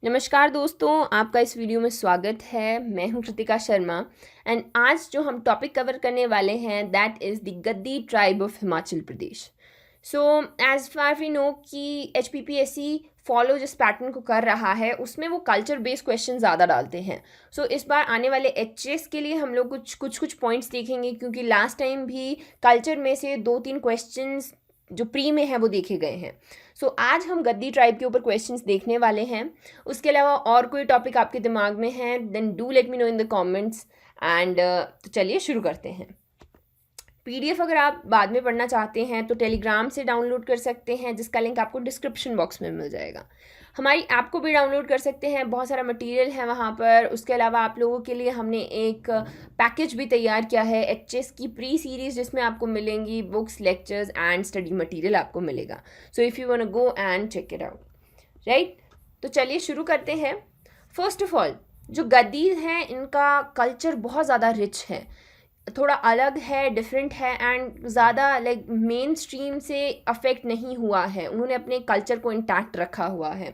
नमस्कार दोस्तों, आपका इस वीडियो में स्वागत है। मैं हूं कृतिका शर्मा एंड आज जो हम टॉपिक कवर करने वाले हैं that is the Gaddi tribe of Himachal Pradesh. So as far we know कि HPPSC फॉलो जिस पैटर्न को कर रहा है उसमें वो कल्चर बेस्ड क्वेश्चन ज़्यादा डालते हैं। सो इस बार आने वाले HS के लिए हम लोग कुछ पॉइंट्स देखेंगे, क्योंकि लास्ट टाइम भी कल्चर में से 2-3 क्वेश्चंस जो प्री में है वो देखे गए हैं। सो आज हम गद्दी ट्राइब के ऊपर क्वेश्चंस देखने वाले हैं। उसके अलावा और कोई टॉपिक आपके दिमाग में है then do let me know in the comments and तो चलिए शुरू करते हैं। PDF अगर आप बाद में पढ़ना चाहते हैं तो टेलीग्राम से डाउनलोड कर सकते हैं, जिसका लिंक आपको डिस्क्रिप्शन बॉक्स में मिल जाएगा। हमारी ऐप को भी डाउनलोड कर सकते हैं, बहुत सारा मटेरियल है वहाँ पर। उसके अलावा आप लोगों के लिए हमने एक पैकेज भी तैयार किया है HS की प्री सीरीज़, जिसमें आपको मिलेंगी books, lectures and study material आपको मिलेगा। So if you want go and check it out, right. तो चलिए शुरू करते हैं। फर्स्ट ऑफ ऑल, जो गद्दीज हैं इनका कल्चर बहुत ज़्यादा रिच है, थोड़ा अलग है, डिफरेंट है एंड ज़्यादा लाइक मेन स्ट्रीम से अफेक्ट नहीं हुआ है। उन्होंने अपने कल्चर को इंटैक्ट रखा हुआ है।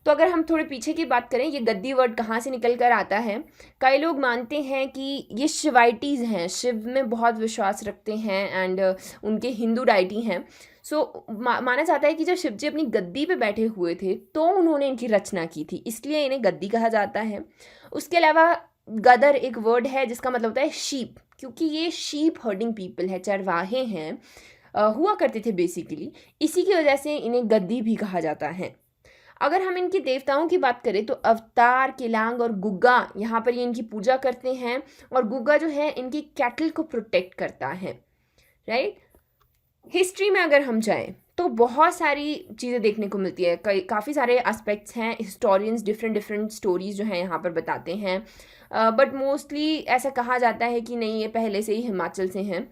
तो अगर हम थोड़े पीछे की बात करें, ये गद्दी वर्ड कहाँ से निकल कर आता है। कई लोग मानते हैं कि ये शिवाइटीज़ हैं, शिव में बहुत विश्वास रखते हैं एंड उनके हिंदू डाइटी हैं। सो माना जाता है कि जब शिव जी अपनी गद्दी पे बैठे हुए थे तो उन्होंने इनकी रचना की थी, इसलिए इन्हें गद्दी कहा जाता है। उसके अलावा गदर एक वर्ड है जिसका मतलब होता है शीप, क्योंकि ये शीप हर्डिंग पीपल है, चरवाहे हैं, हुआ करते थे बेसिकली। इसी की वजह से इन्हें गद्दी भी कहा जाता है। अगर हम इनके देवताओं की बात करें तो अवतार, किलांग और गुग्गा यहाँ पर ये इनकी पूजा करते हैं। और गुग्गा जो है इनकी कैटल को प्रोटेक्ट करता है, राइट। हिस्ट्री में अगर हम जाएं तो बहुत सारी चीज़ें देखने को मिलती है, काफ़ी सारे एस्पेक्ट्स हैं। हिस्टोरियंस डिफरेंट डिफरेंट स्टोरीज़ जो हैं यहाँ पर बताते हैं, बट मोस्टली ऐसा कहा जाता है कि नहीं, ये पहले से ही हिमाचल से हैं।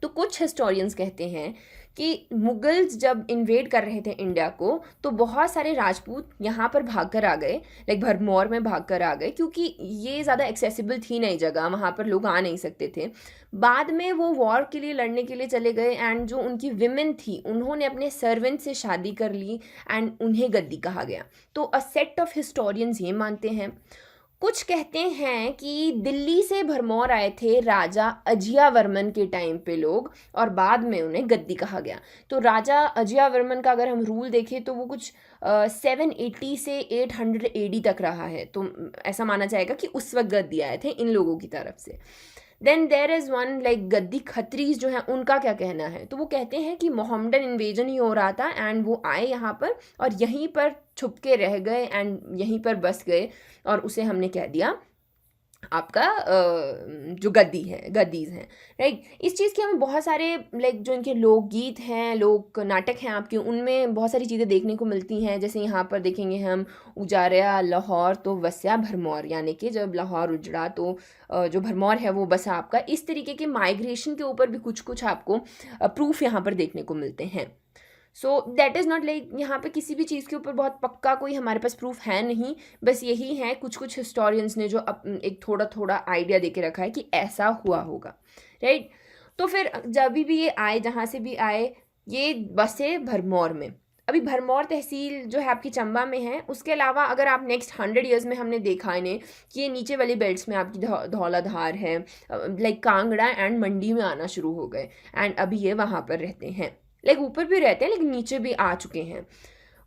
तो कुछ हिस्टोरियंस कहते हैं कि मुगल्स जब इन्वेड कर रहे थे इंडिया को तो बहुत सारे राजपूत यहाँ पर भाग कर आ गए, लाइक भरमौर में भाग कर आ गए, क्योंकि ये ज़्यादा एक्सेसिबल थी नई जगह, वहाँ पर लोग आ नहीं सकते थे। बाद में वो वॉर के लिए लड़ने के लिए चले गए एंड जो उनकी विमेन थी उन्होंने अपने सर्वेंट से शादी कर ली एंड उन्हें गद्दी कहा गया। तो अ सेट ऑफ हिस्टोरियंस ये मानते हैं। कुछ कहते हैं कि दिल्ली से भरमौर आए थे राजा अजियावर्मन के टाइम पे लोग, और बाद में उन्हें गद्दी कहा गया। तो राजा अजियावर्मन का अगर हम रूल देखें तो वो कुछ 780 से 800 AD तक रहा है। तो ऐसा माना जाएगा कि उस वक्त गद्दी आए थे इन लोगों की तरफ से। Then there is one like Gaddi Khatris जो हैं, उनका क्या कहना है। तो वो कहते हैं कि मोहम्मदन इन्वेजन ही हो रहा था एंड वो आए यहाँ पर और यहीं पर छुप के रह गए एंड यहीं पर बस गए, और उसे हमने कह दिया आपका जो गद्दी है, गद्दीज हैं, राइट। इस चीज़ के हमें बहुत सारे लाइक जो इनके लोकगीत हैं, लोक नाटक हैं आपके, उनमें बहुत सारी चीज़ें देखने को मिलती हैं। जैसे यहाँ पर देखेंगे हम, उजाड़या लाहौर तो वस्या भरमौर, यानी कि जब लाहौर उजड़ा तो जो भरमौर है वो बसा आपका। इस तरीके के माइग्रेशन के ऊपर भी कुछ कुछ आपको प्रूफ यहाँ पर देखने को मिलते हैं। So that is not like, यहाँ पे किसी भी चीज़ के ऊपर बहुत पक्का कोई हमारे पास प्रूफ है नहीं, बस यही है कुछ कुछ हिस्टोरियंस ने जो एक थोड़ा थोड़ा आइडिया दे के रखा है कि ऐसा हुआ होगा, राइट। तो फिर जब भी ये आए, जहाँ से भी आए, ये बसे भरमौर में। अभी भरमौर तहसील जो है आपकी चंबा में है। उसके अलावा अगर आप नेक्स्ट 100 ईयर्स में हमने देखा इन्हें कि ये नीचे वाली बेल्ट्स में आपकी धौलाधार है, लाइक कांगड़ा एंड मंडी में आना शुरू हो गए एंड अभी ये वहाँ पर रहते हैं। लाइक ऊपर भी रहते हैं लेकिन नीचे भी आ चुके हैं।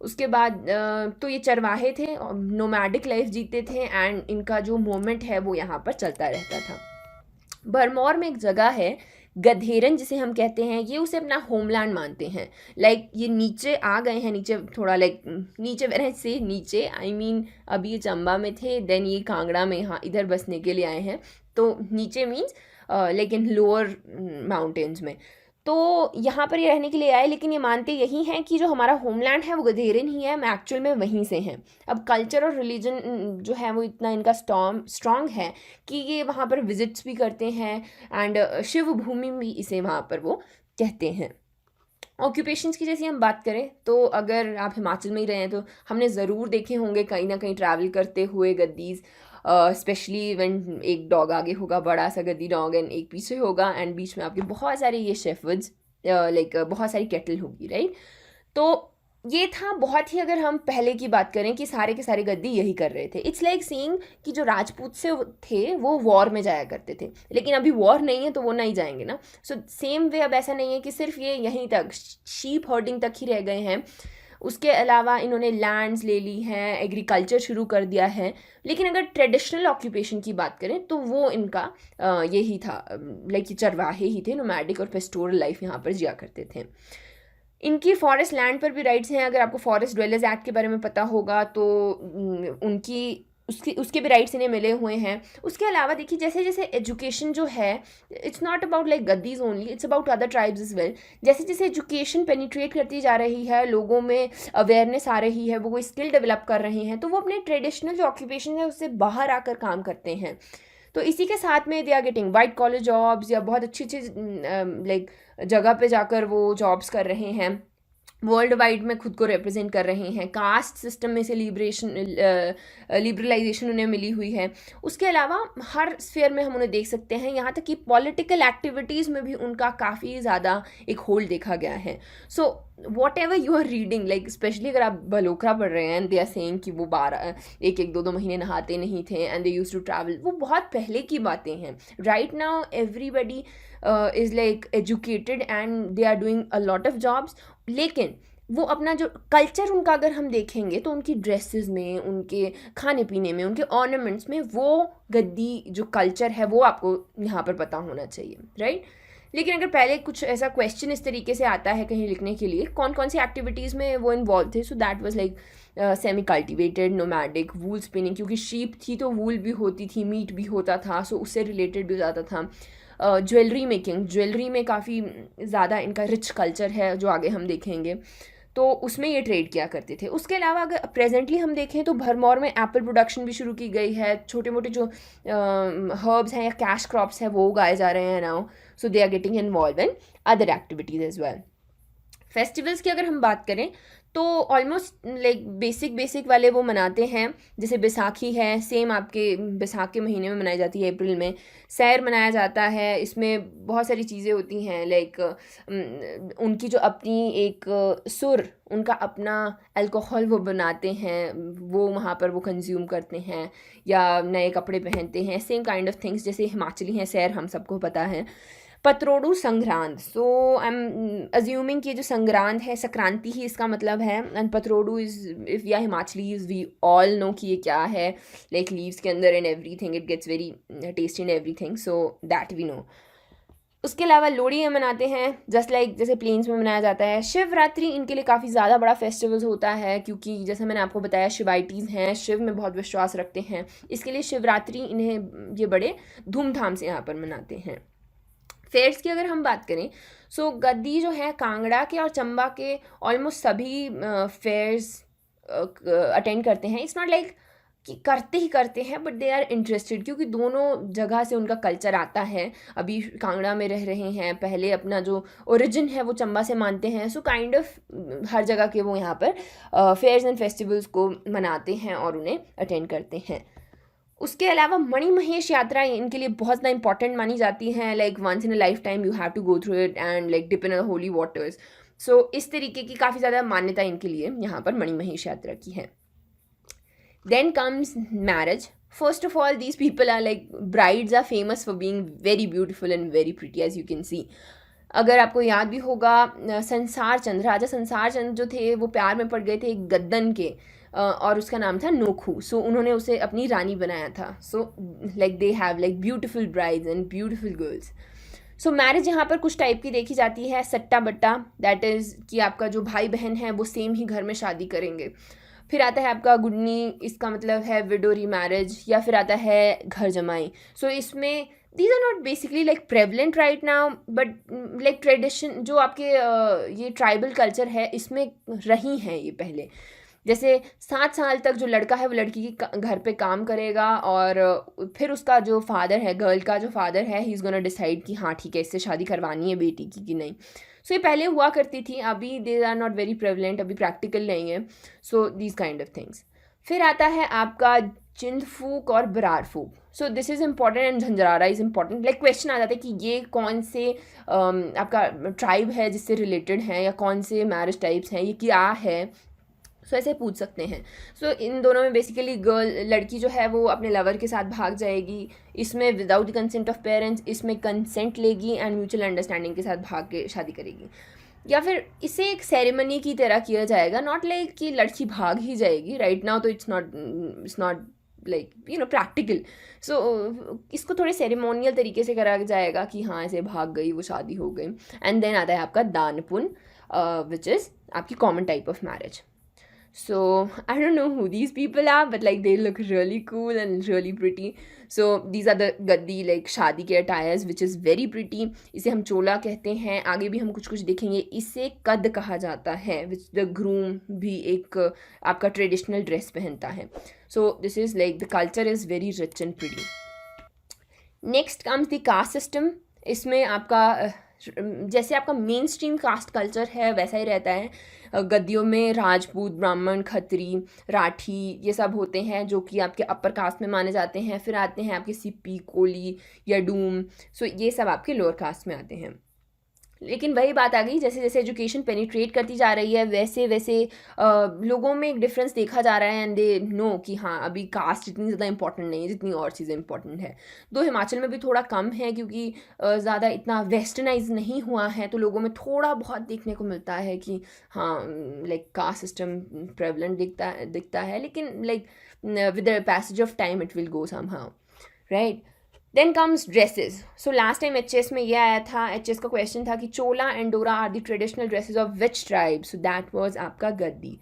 उसके बाद तो ये चरवाहे थे, नोमैडिक लाइफ जीते थे एंड इनका जो मूवमेंट है वो यहाँ पर चलता रहता था। भरमौर में एक जगह है गधेरन जिसे हम कहते हैं, ये उसे अपना होमलैंड मानते हैं। लाइक ये नीचे आ गए हैं, नीचे थोड़ा लाइक नीचे वैसे से नीचे, आई मीन अभी ये चंबा में थे, देन ये कांगड़ा में यहाँ इधर बसने के लिए आए हैं। तो नीचे मीन्स लेकिन लोअर माउंटेन्स में। तो यहाँ पर ये रहने के लिए आए, लेकिन ये मानते यही हैं कि जो हमारा होमलैंड है वो गधेरन ही है, हम एक्चुअल में वहीं से हैं। अब कल्चर और रिलीजन जो है वो इतना इनका स्ट्रॉन्ग है कि ये वहाँ पर विजिट्स भी करते हैं एंड शिव भूमि भी इसे वहाँ पर वो कहते हैं। ऑक्यूपेशंस की जैसी हम बात करें तो अगर आप हिमाचल में ही रहे हैं तो हमने ज़रूर देखे होंगे कहीं ना कहीं ट्रैवल करते हुए गद्दीज़, स्पेशली व्हेन एक डॉग आगे होगा, बड़ा सा गद्दी डॉग, एंड एक पीछे होगा एंड बीच में आपके बहुत सारे ये शेफर्ड्स, लाइक बहुत सारी केटल होगी, राइट। तो ये था बहुत ही, अगर हम पहले की बात करें कि सारे के सारे गद्दी यही कर रहे थे। इट्स लाइक सीइंग कि जो राजपूत से थे वो वॉर में जाया करते थे, लेकिन अभी वॉर नहीं है तो वो नहीं जाएंगे ना। सो सेम वे अब ऐसा नहीं है कि सिर्फ ये यहीं तक शीप हर्डिंग तक ही रह गए हैं, उसके अलावा इन्होंने लैंड्स ले ली हैं, एग्रीकल्चर शुरू कर दिया है। लेकिन अगर ट्रेडिशनल ऑक्यूपेशन की बात करें तो वो इनका यही था, लाइक चरवाहे ही थे, नोमैडिक और पेस्टोरल लाइफ यहाँ पर जिया करते थे। इनकी फॉरेस्ट लैंड पर भी राइट्स हैं। अगर आपको फॉरेस्ट ड्वेलर्स एक्ट के बारे में पता होगा तो उनकी उसके भी राइट्स इन्हें मिले हुए हैं। उसके अलावा देखिए, जैसे जैसे एजुकेशन जो है, it's not about like Gaddis only, it's about other tribes as well. जैसे जैसे एजुकेशन पेनिट्रेट करती जा रही है, लोगों में अवेयरनेस आ रही है, वो कोई स्किल डेवलप कर रहे हैं, तो वो अपने ट्रेडिशनल जो ऑक्यूपेशन है उससे बाहर आकर काम करते हैं। तो इसी के साथ में they are getting white collar jobs, या बहुत अच्छी अच्छी लाइक जगह पे जाकर वो जॉब्स कर रहे हैं, वर्ल्ड वाइड में खुद को रिप्रेजेंट कर रहे हैं। कास्ट सिस्टम में से लिबरलाइजेशन उन्हें मिली हुई है। उसके अलावा हर स्फेयर में हम उन्हें देख सकते हैं, यहाँ तक कि पॉलिटिकल एक्टिविटीज़ में भी उनका काफ़ी ज़्यादा एक होल्ड देखा गया है। So whatever you are reading, like specially अगर आप बलोकरा पढ़ रहे हैं एंड दे आर सेइंग कि वो 1-1 2-2 महीने नहाते नहीं थे and they use to travel, वो बहुत पहले की बातें हैं। Right now everybody is like educated and they are doing a lot of jobs. लेकिन वो अपना जो कल्चर उनका अगर हम देखेंगे तो उनकी ड्रेसेस में, उनके खाने पीने में, उनके ऑर्नामेंट्स में वो गद्दी जो कल्चर है वो आपको यहाँ पर पता होना चाहिए, राइट। लेकिन अगर पहले कुछ ऐसा क्वेश्चन इस तरीके से आता है कहीं लिखने के लिए, कौन कौन सी एक्टिविटीज़ में वो इन्वॉल्व थे, सो that was like semi cultivated, nomadic, wool spinning, क्योंकि शीप थी तो वूल भी होती थी, मीट भी होता था, सो उससे रिलेटेड भी ज़्यादा था। ज्वेलरी मेकिंग, ज्वेलरी में काफ़ी ज़्यादा इनका रिच कल्चर है जो आगे हम देखेंगे, तो उसमें ये ट्रेड किया करते थे। उसके अलावा अगर प्रेजेंटली हम देखें तो भरमौर में एप्पल प्रोडक्शन भी शुरू की गई है, छोटे मोटे जो हर्ब्स हैं या कैश क्रॉप्स हैं वो उगाए जा रहे हैं now, so they are getting involve in other activities as well. Festivals की अगर हम बात करें तो ऑलमोस्ट लाइक बेसिक वाले वो मनाते हैं। जैसे बैसाखी है, सेम आपके बैसाख के महीने में मनाई जाती है, अप्रैल में। सैर मनाया जाता है, इसमें बहुत सारी चीज़ें होती हैं, लाइक उनकी जो अपनी एक सुर, उनका अपना अल्कोहल वो बनाते हैं, वो वहाँ पर वो कंज्यूम करते हैं, या नए कपड़े पहनते हैं, सेम काइंड ऑफ थिंग्स जैसे हिमाचली हैं सैर, हम सबको पता है। पतरोडू संक्रांत, सो आई एम अज्यूमिंग कि जो संक्रांत है, संक्रांति ही इसका मतलब है, एंड पतरोडू इज़ इफ या Himachali is we all know कि ये क्या है, लाइक लीव्स के अंदर and everything, it gets very tasty and everything, so that we know. उसके अलावा लोहड़ी हम मनाते हैं, जस्ट लाइक जैसे प्लेन्स में मनाया जाता है। शिवरात्रि इनके लिए काफ़ी ज़्यादा बड़ा फेस्टिवल्स होता है, क्योंकि जैसे मैंने आपको बताया शिवाइटीज़ हैं, शिव में बहुत विश्वास रखते हैं, इसके लिए शिवरात्रि इन्हें ये बड़े धूमधाम से यहाँ पर मनाते हैं। फेयर्स की अगर हम बात करें, सो गद्दी जो है कांगड़ा के और चंबा के ऑलमोस्ट सभी फेयर्स अटेंड करते हैं। इट्स नॉट लाइक कि करते ही करते हैं, बट दे आर इंटरेस्टेड, क्योंकि दोनों जगह से उनका कल्चर आता है। अभी कांगड़ा में रह रहे हैं, पहले अपना जो ओरिजिन है वो चंबा से मानते हैं, सो काइंड ऑफ हर जगह के वो यहाँ पर फेयर्स एंड फेस्टिवल्स को मनाते हैं और उन्हें अटेंड करते हैं। उसके अलावा मणिमहेश यात्रा इनके लिए बहुत ज़्यादा इंपॉर्टेंट मानी जाती हैं, like once in a lifetime you have to go through it and like dip in the holy waters. So इस तरीके की काफ़ी ज़्यादा मान्यता इनके लिए यहाँ पर मणिमहेश यात्रा की है। Then comes marriage. First of all these people are like brides are famous for being very beautiful and very pretty, as you can see. अगर आपको याद भी होगा, संसार चंद, राजा संसार चंद जो थे वो प्यार में पड़ गए थे एक गद्दन के, और उसका नाम था नोखू, सो उन्होंने उसे अपनी रानी बनाया था। So like they have like beautiful brides and beautiful girls. So marriage यहाँ पर कुछ टाइप की देखी जाती है। सट्टा बट्टा, दैट इज़ कि आपका जो भाई बहन है वो सेम ही घर में शादी करेंगे। फिर आता है आपका गुडनी, इसका मतलब है विडो रीमैरिज, या फिर आता है घर जमाई। सो इसमें these are not basically like prevalent right now, but like tradition जो आपके ये ट्राइबल कल्चर है इसमें रही हैं ये पहले। जैसे 7 साल तक जो लड़का है वो लड़की की घर पे काम करेगा, और फिर उसका जो फादर है, गर्ल का जो फादर है, ही इज़ गोना डिसाइड कि हाँ ठीक है इससे शादी करवानी है बेटी की कि नहीं। सो ये पहले हुआ करती थी, अभी they are not very prevalent, अभी प्रैक्टिकल नहीं है। So these kind of things. फिर आता है आपका चिंद फूक और बरार फूक। So this is important and झंझारा इज़ इम्पॉर्टेंट. लाइक क्वेश्चन आ जाता है कि ये कौन से आपका ट्राइब है जिससे रिलेटेड हैं, या कौन से मैरिज टाइप्स हैं, ये क्या है. सो ऐसे पूछ सकते हैं. सो इन दोनों में बेसिकली लड़की जो है वो अपने लवर के साथ भाग जाएगी, इसमें without the consent of parents, इसमें कंसेंट लेगी एंड म्यूचुअल अंडरस्टैंडिंग के साथ भाग के शादी करेगी. या फिर इसे एक सेरेमनी की तरह किया जाएगा, नॉट लाइक कि लड़की भाग ही जाएगी. राइट नाउ तो इट्स नॉट लाइक प्रैक्टिकल. सो इसको थोड़े सेरेमोनियल तरीके से करा जाएगा कि हाँ ऐसे भाग गई, वो शादी हो गई. एंड देन आता है आपका दानपुन, विच इज़ आपकी common type of marriage. So I don't know who these people are, but like they look really cool and really pretty. So these are the gaddi like शादी के attires which is very pretty. इसे हम चोला कहते हैं. आगे भी हम कुछ कुछ देखेंगे. इसे कद कहा जाता है, which the groom भी एक आपका ट्रेडिशनल ड्रेस पहनता है. So this is like the culture is very rich and pretty. Next comes the caste system. इसमें आपका जैसे आपका मेन स्ट्रीम कास्ट कल्चर है वैसा ही रहता है. गद्दियों में राजपूत, ब्राह्मण, खत्री, राठी ये सब होते हैं जो कि आपके अपर कास्ट में माने जाते हैं. फिर आते हैं आपके सिप्पी, कोली, यडूम. सो ये सब आपके लोअर कास्ट में आते हैं. लेकिन वही बात आ गई, जैसे जैसे एजुकेशन पेनिट्रेट करती जा रही है वैसे वैसे लोगों में एक डिफरेंस देखा जा रहा है. एंड दे नो कि हाँ अभी कास्ट इतनी ज़्यादा इंपॉर्टेंट नहीं है जितनी और चीज़ें इंपॉर्टेंट है. दो हिमाचल में भी थोड़ा कम है क्योंकि ज़्यादा इतना वेस्टर्नाइज नहीं हुआ है, तो लोगों में थोड़ा बहुत देखने को मिलता है कि हाँ लाइक कास्ट सिस्टम प्रेवलेंट दिखता है. लेकिन like with the passage of time it will go somehow, right. Then comes dresses. So last time H में ये आया था, एच का क्वेश्चन था कि chola and dora are the traditional dresses of which tribe. So that was आपका गद्दी.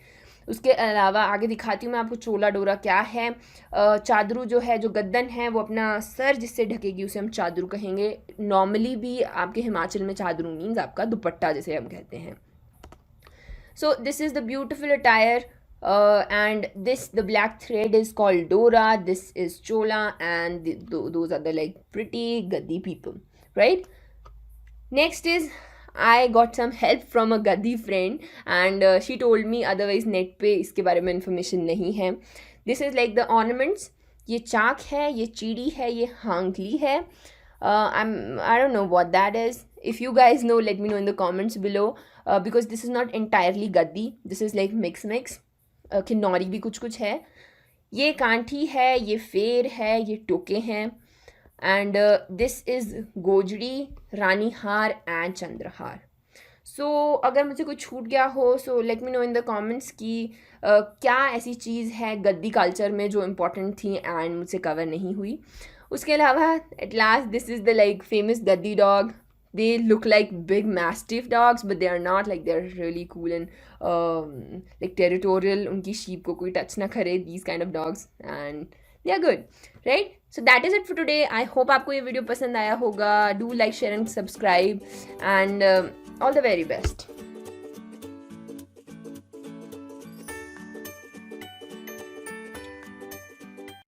उसके अलावा आगे दिखाती हूँ मैं आपको चोला डोरा क्या है. चादरू जो है, जो गद्दन है, वो अपना सर जिससे ढकेगी उसे हम चादरू कहेंगे. नॉर्मली भी आपके हिमाचल में चादरू मीन्स आपका दुपट्टा जिसे हम कहते हैं. सो this is the beautiful attire. And the black thread is called Dora. This is Chola, and those are the like pretty Gaddi people, right? Next is I got some help from a Gaddi friend, and she told me otherwise net पे इसके बारे में information नहीं है. This is like the ornaments. ये चाक है, ये चीड़ी है, ये हांगली है. I don't know what that is. If you guys know, let me know in the comments below. Because this is not entirely Gaddi. This is like mix. Kinnauri भी कुछ कुछ है. ये कांठी है, ये फेर है, ये टोके हैं. एंड दिस इज़ गोजड़ी, रानी हार एंड चंद्रहार. सो अगर मुझे कुछ छूट गया हो so let me know in the comments कि क्या ऐसी चीज़ है गद्दी कल्चर में जो इम्पोर्टेंट थी एंड मुझसे कवर नहीं हुई. उसके अलावा at last this is the like famous Gaddi dog. They look like big mastiff dogs, but they are not. Like they're really cool and like territorial. उनकी sheep को कोई touch ना करे. These kind of dogs, and they are good, right? So that is it for today. I hope आपको ये video पसंद आया होगा. Do like, share and subscribe, and all the very best.